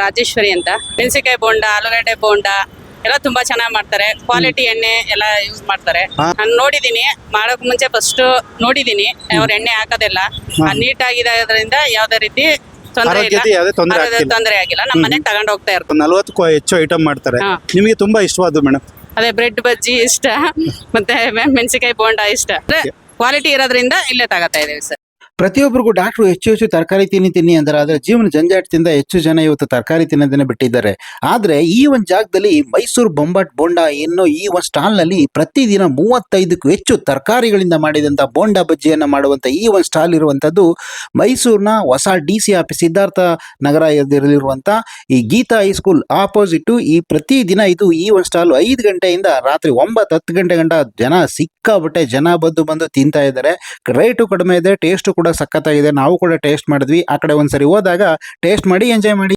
ರಾಜೇಶ್ವರಿ ಅಂತ. ಮೆಣಸಿನಕಾಯಿ ಬೋಂಡ, ಆಲೂಗಡ್ಡೆ ಬೋಂಡ ಎಲ್ಲ ತುಂಬಾ ಚೆನ್ನಾಗಿ ಮಾಡ್ತಾರೆ. ಕ್ವಾಲಿಟಿ ಎಣ್ಣೆ ಎಲ್ಲ ಯೂಸ್ ಮಾಡ್ತಾರೆ. ನಾನು ನೋಡಿದೀನಿ, ಮಾಡೋಕ್ ಮುಂಚೆ ಫಸ್ಟ್ ನೋಡಿದೀನಿ. ಅವ್ರ ಎಣ್ಣೆ ಹಾಕೋದಿಲ್ಲ, ನೀಟ್ ಆಗಿರೋದ್ರಿಂದ ಯಾವ್ದೇ ರೀತಿ ತೊಂದರೆ ಆರೋಗ್ಯಕ್ಕೆ ಯಾವುದೇ ತೊಂದರೆ ಆಗ್ತಿಲ್ಲ. ತೊಂದರೆ ಆಗಿಲ್ಲ. ನಮ್ಮ ಮನೆಗೆ ತಗೊಂಡ್ ಹೋಗ್ತಾ ಇರ್ತಾರೆ. 40ಕ್ಕೂ ಹೆಚ್ಚು ಐಟಮ್ ಮಾಡ್ತಾರೆ. ನಿಮಗೆ ತುಂಬಾ ಇಷ್ಟವಾದ್ದು ಮೇಡಮ್? ಅದೇ ಬ್ರೆಡ್ ಬಜ್ಜಿ ಇಷ್ಟ, ಮತ್ತೆ ಮೆಣಸಿನಕಾಯಿ ಬೋಂಡ ಇಷ್ಟ. ಕ್ವಾಲಿಟಿ ಇರೋದ್ರಿಂದ ಇಲ್ಲೇ ತಗೋತಾ ಇದೀವಿ ಸರ್. ಪ್ರತಿಯೊಬ್ಬರಿಗೂ ಡಾಕ್ಟ್ರು ಹೆಚ್ಚು ತರಕಾರಿ ತಿನ್ನಿ ಅಂದ್ರೆ ಆದ್ರೆ ಜೀವನ ಜಂಜಾಟದಿಂದ ಹೆಚ್ಚು ಜನ ಇವತ್ತು ತರಕಾರಿ ತಿನ್ನೋದನ್ನೇ ಬಿಟ್ಟಿದ್ದಾರೆ. ಆದ್ರೆ ಈ ಒಂದು ಜಾಗದಲ್ಲಿ ಮೈಸೂರು ಬೊಂಬಾಟ್ ಬೋಂಡ ಎನ್ನೋ ಈ ಒಂದು ಸ್ಟಾಲ್ ನಲ್ಲಿ ಪ್ರತಿದಿನ 35ಕ್ಕೂ ಹೆಚ್ಚು ತರಕಾರಿಗಳಿಂದ ಮಾಡಿದಂತ ಬೋಂಡ ಬಜ್ಜಿಯನ್ನ ಮಾಡುವಂತ ಈ ಒಂದು ಸ್ಟಾಲ್ ಇರುವಂತದ್ದು ಮೈಸೂರಿನ ಹೊಸ DC ಆಫೀಸ್ ಸಿದ್ಧಾರ್ಥ ನಗರ ಇರುವಂತ ಈ ಗೀತಾ ಹೈಸ್ಕೂಲ್ ಆಪೋಸಿಟ್. ಈ ಪ್ರತಿದಿನ ಇದು ಈ ಒಂದು ಸ್ಟಾಲ್ 5 ಗಂಟೆಯಿಂದ ರಾತ್ರಿ 9-10 ಗಂಟೆ ಗಂಟ ಜನ ಸಿಕ್ಕಾಬಟ್ಟೆ ಜನ ಬಂದು ತಿಂತಾ ಇದ್ದಾರೆ. ರೇಟು ಕಡಿಮೆ ಇದೆ, ಟೇಸ್ಟ್ ಕೂಡ ಸಖತ್ತಾಗಿದೆ. ನಾವು ಕೂಡ ಟೇಸ್ಟ್ ಮಾಡಿದ್ವಿ. ಆ ಕಡೆ ಒಂದ್ಸರಿ ಹೋದಾಗ ಟೇಸ್ಟ್ ಮಾಡಿ ಎಂಜಾಯ್ ಮಾಡಿ.